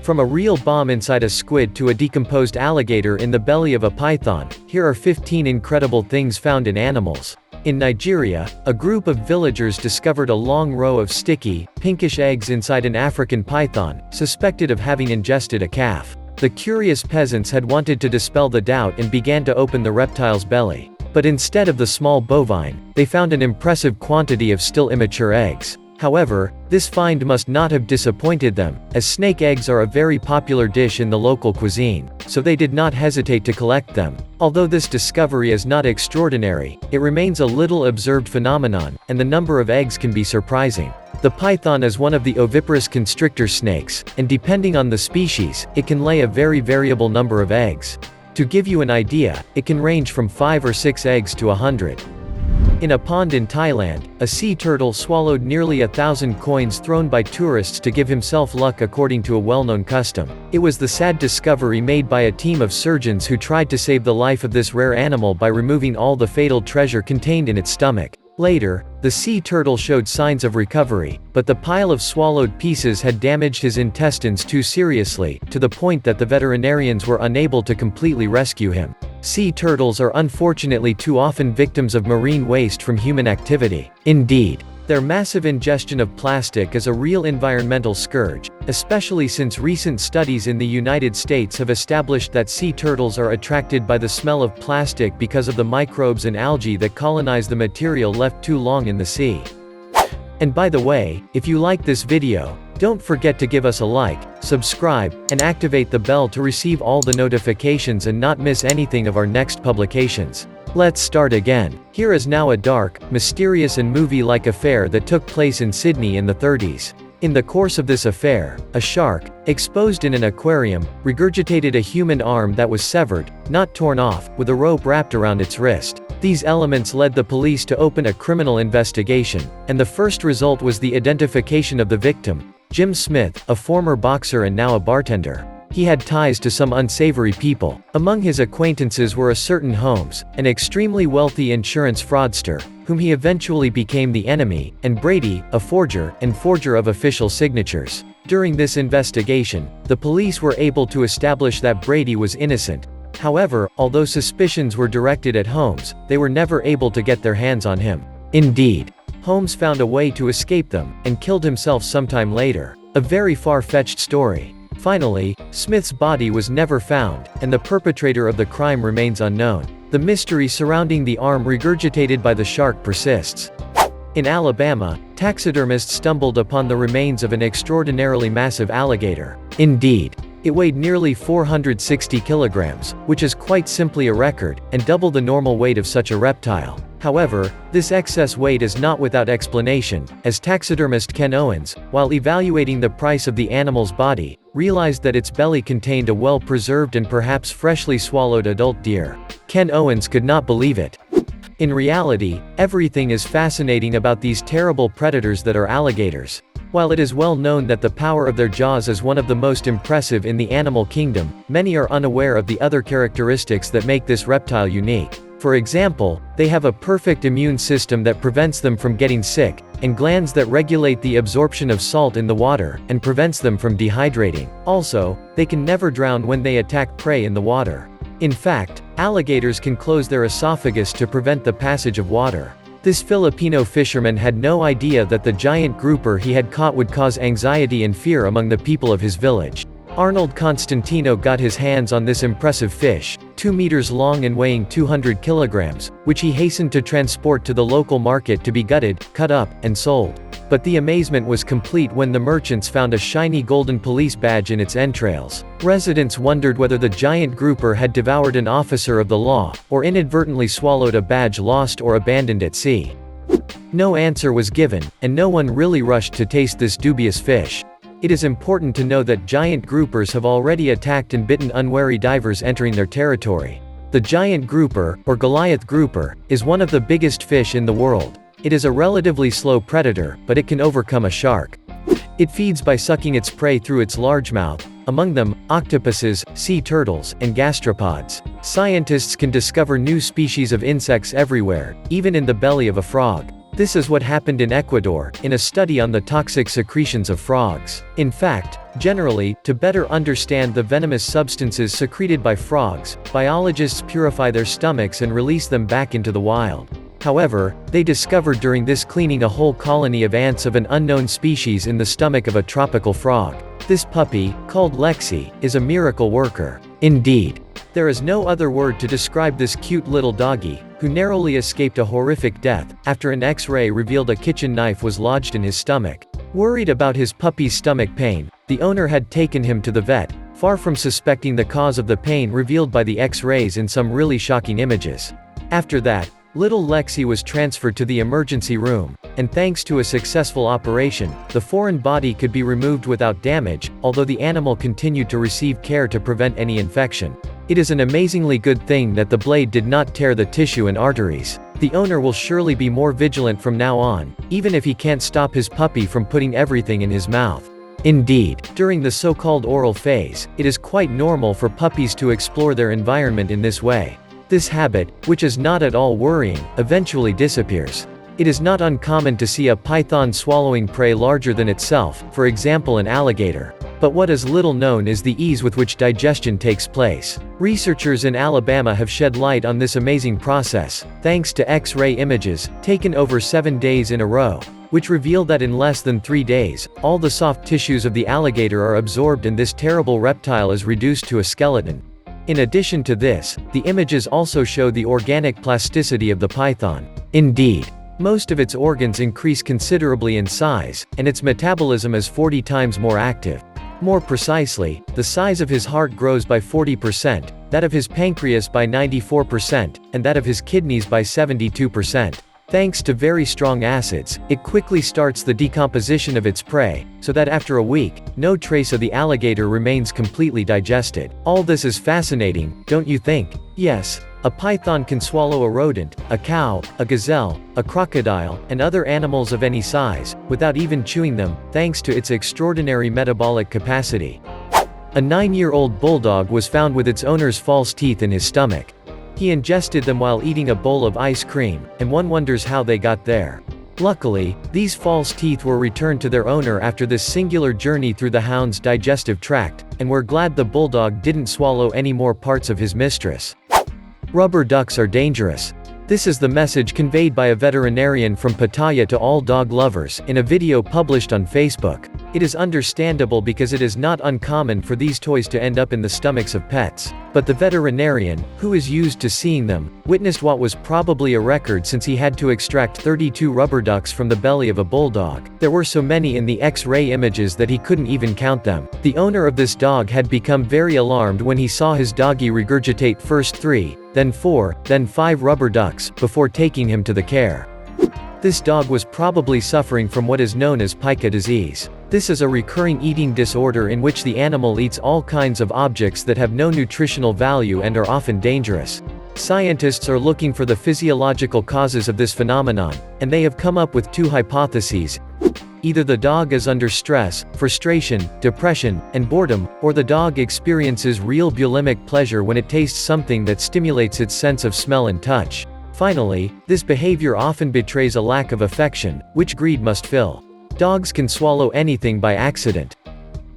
From a real bomb inside a squid to a decomposed alligator in the belly of a python, here are 15 incredible things found in animals. In Nigeria, a group of villagers discovered a long row of sticky, pinkish eggs inside an African python, suspected of having ingested a calf. The curious peasants had wanted to dispel the doubt and began to open the reptile's belly. But instead of the small bovine, they found an impressive quantity of still immature eggs. However, this find must not have disappointed them, as snake eggs are a very popular dish in the local cuisine, so they did not hesitate to collect them. Although this discovery is not extraordinary, it remains a little observed phenomenon, and the number of eggs can be surprising. The python is one of the oviparous constrictor snakes, and depending on the species, it can lay a very variable number of eggs. To give you an idea, it can range from 5 or 6 eggs to 100. In a pond in Thailand, a sea turtle swallowed nearly 1,000 coins thrown by tourists to give himself luck according to a well-known custom. It was the sad discovery made by a team of surgeons who tried to save the life of this rare animal by removing all the fatal treasure contained in its stomach. Later, the sea turtle showed signs of recovery, but the pile of swallowed pieces had damaged his intestines too seriously, to the point that the veterinarians were unable to completely rescue him. Sea turtles are unfortunately too often victims of marine waste from human activity. Indeed, their massive ingestion of plastic is a real environmental scourge, especially since recent studies in the United States have established that sea turtles are attracted by the smell of plastic because of the microbes and algae that colonize the material left too long in the sea. And by the way, if you like this video, don't forget to give us a like, subscribe, and activate the bell to receive all the notifications and not miss anything of our next publications. Let's start again. Here is now a dark, mysterious and movie-like affair that took place in Sydney in the 30s. In the course of this affair, a shark, exposed in an aquarium, regurgitated a human arm that was severed, not torn off, with a rope wrapped around its wrist. These elements led the police to open a criminal investigation, and the first result was the identification of the victim, Jim Smith, a former boxer and now a bartender. He had ties to some unsavory people. Among his acquaintances were a certain Holmes, an extremely wealthy insurance fraudster, whom he eventually became the enemy, and Brady, a forger, and forger of official signatures. During this investigation, the police were able to establish that Brady was innocent. However, although suspicions were directed at Holmes, they were never able to get their hands on him. Indeed, Holmes found a way to escape them, and killed himself sometime later. A very far-fetched story. Finally, Smith's body was never found, and the perpetrator of the crime remains unknown. The mystery surrounding the arm regurgitated by the shark persists. In Alabama, taxidermists stumbled upon the remains of an extraordinarily massive alligator. Indeed, it weighed nearly 460 kilograms, which is quite simply a record, and double the normal weight of such a reptile. However, this excess weight is not without explanation, as taxidermist Ken Owens, while evaluating the price of the animal's body, realized that its belly contained a well-preserved and perhaps freshly swallowed adult deer. Ken Owens could not believe it. In reality, everything is fascinating about these terrible predators that are alligators. While it is well known that the power of their jaws is one of the most impressive in the animal kingdom, many are unaware of the other characteristics that make this reptile unique. For example, they have a perfect immune system that prevents them from getting sick, and glands that regulate the absorption of salt in the water, and prevents them from dehydrating. Also, they can never drown when they attack prey in the water. In fact, alligators can close their esophagus to prevent the passage of water. This Filipino fisherman had no idea that the giant grouper he had caught would cause anxiety and fear among the people of his village. Arnold Constantino got his hands on this impressive fish, 2 meters long and weighing 200 kilograms, which he hastened to transport to the local market to be gutted, cut up, and sold. But the amazement was complete when the merchants found a shiny golden police badge in its entrails. Residents wondered whether the giant grouper had devoured an officer of the law, or inadvertently swallowed a badge lost or abandoned at sea. No answer was given, and no one really rushed to taste this dubious fish. It is important to know that giant groupers have already attacked and bitten unwary divers entering their territory. The giant grouper, or Goliath grouper, is one of the biggest fish in the world. It is a relatively slow predator, but it can overcome a shark. It feeds by sucking its prey through its large mouth, among them, octopuses, sea turtles, and gastropods. Scientists can discover new species of insects everywhere, even in the belly of a frog. This is what happened in Ecuador, in a study on the toxic secretions of frogs. In fact, generally, to better understand the venomous substances secreted by frogs, biologists purify their stomachs and release them back into the wild. However, they discovered during this cleaning a whole colony of ants of an unknown species in the stomach of a tropical frog. This puppy, called Lexi, is a miracle worker. Indeed. There is no other word to describe this cute little doggy, who narrowly escaped a horrific death, after an X-ray revealed a kitchen knife was lodged in his stomach. Worried about his puppy's stomach pain, the owner had taken him to the vet, far from suspecting the cause of the pain revealed by the X-rays in some really shocking images. After that, little Lexi was transferred to the emergency room, and thanks to a successful operation, the foreign body could be removed without damage, although the animal continued to receive care to prevent any infection. It is an amazingly good thing that the blade did not tear the tissue and arteries. The owner will surely be more vigilant from now on, even if he can't stop his puppy from putting everything in his mouth. Indeed, during the so-called oral phase, it is quite normal for puppies to explore their environment in this way. This habit, which is not at all worrying, eventually disappears. It is not uncommon to see a python swallowing prey larger than itself, for example an alligator. But what is little known is the ease with which digestion takes place. Researchers in Alabama have shed light on this amazing process, thanks to X-ray images, taken over 7 days in a row, which reveal that in less than 3 days, all the soft tissues of the alligator are absorbed and this terrible reptile is reduced to a skeleton. In addition to this, the images also show the organic plasticity of the python. Indeed, most of its organs increase considerably in size, and its metabolism is 40 times more active. More precisely, the size of his heart grows by 40%, that of his pancreas by 94%, and that of his kidneys by 72%. Thanks to very strong acids, it quickly starts the decomposition of its prey, so that after a week, no trace of the alligator remains completely digested. All this is fascinating, don't you think? Yes. A python can swallow a rodent, a cow, a gazelle, a crocodile, and other animals of any size, without even chewing them, thanks to its extraordinary metabolic capacity. A 9-year-old bulldog was found with its owner's false teeth in his stomach. He ingested them while eating a bowl of ice cream, and one wonders how they got there. Luckily, these false teeth were returned to their owner after this singular journey through the hound's digestive tract, and we're glad the bulldog didn't swallow any more parts of his mistress. Rubber ducks are dangerous. This is the message conveyed by a veterinarian from Pattaya to all dog lovers, in a video published on Facebook. It is understandable because it is not uncommon for these toys to end up in the stomachs of pets. But the veterinarian, who is used to seeing them, witnessed what was probably a record since he had to extract 32 rubber ducks from the belly of a bulldog. There were so many in the X-ray images that he couldn't even count them. The owner of this dog had become very alarmed when he saw his doggy regurgitate first 3, then 4, then 5 rubber ducks, before taking him to the care. This dog was probably suffering from what is known as pica disease. This is a recurring eating disorder in which the animal eats all kinds of objects that have no nutritional value and are often dangerous. Scientists are looking for the physiological causes of this phenomenon, and they have come up with 2 hypotheses. Either the dog is under stress, frustration, depression, and boredom, or the dog experiences real bulimic pleasure when it tastes something that stimulates its sense of smell and touch. Finally, this behavior often betrays a lack of affection, which greed must fill. Dogs can swallow anything by accident.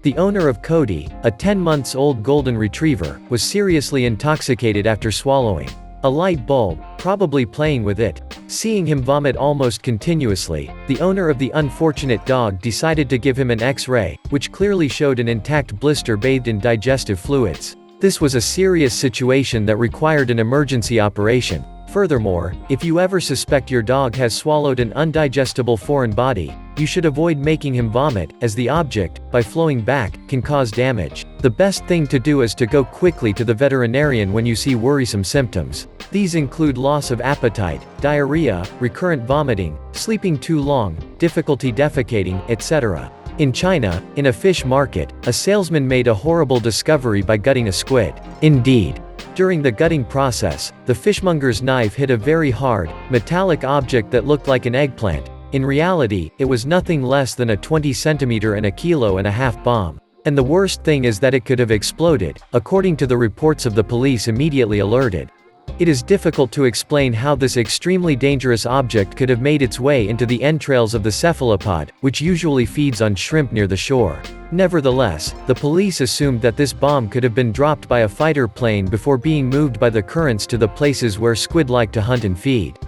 The owner of Cody, a 10-month-old golden retriever, was seriously intoxicated after swallowing a light bulb, probably playing with it. Seeing him vomit almost continuously, the owner of the unfortunate dog decided to give him an X-ray, which clearly showed an intact blister bathed in digestive fluids. This was a serious situation that required an emergency operation. Furthermore, if you ever suspect your dog has swallowed an undigestible foreign body, you should avoid making him vomit, as the object, by flowing back, can cause damage. The best thing to do is to go quickly to the veterinarian when you see worrisome symptoms. These include loss of appetite, diarrhea, recurrent vomiting, sleeping too long, difficulty defecating, etc. In China, in a fish market, a salesman made a horrible discovery by gutting a squid. Indeed. During the gutting process, the fishmonger's knife hit a very hard, metallic object that looked like an eggplant. In reality, it was nothing less than a 20-centimeter and a kilo and a half bomb. And the worst thing is that it could have exploded, according to the reports of the police immediately alerted. It is difficult to explain how this extremely dangerous object could have made its way into the entrails of the cephalopod, which usually feeds on shrimp near the shore. Nevertheless, the police assumed that this bomb could have been dropped by a fighter plane before being moved by the currents to the places where squid like to hunt and feed.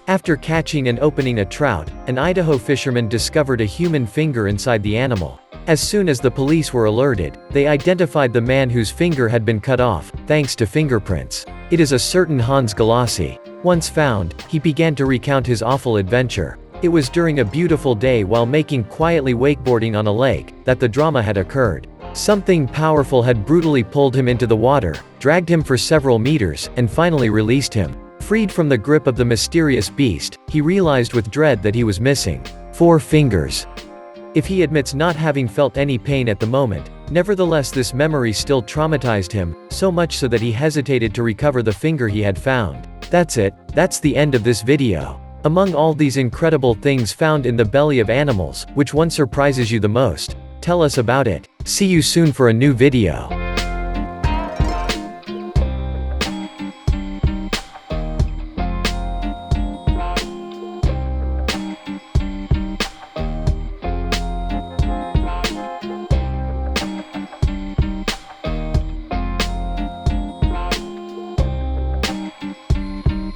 After catching and opening a trout, an Idaho fisherman discovered a human finger inside the animal. As soon as the police were alerted, they identified the man whose finger had been cut off, thanks to fingerprints. It is a certain Hans Galassi. Once found, he began to recount his awful adventure. It was during a beautiful day while making quietly wakeboarding on a lake, that the drama had occurred. Something powerful had brutally pulled him into the water, dragged him for several meters, and finally released him. Freed from the grip of the mysterious beast, he realized with dread that he was missing 4 fingers. If he admits not having felt any pain at the moment, nevertheless this memory still traumatized him, so much so that he hesitated to recover the finger he had found. That's it, that's the end of this video. Among all these incredible things found in the belly of animals, which one surprises you the most? Tell us about it. See you soon for a new video.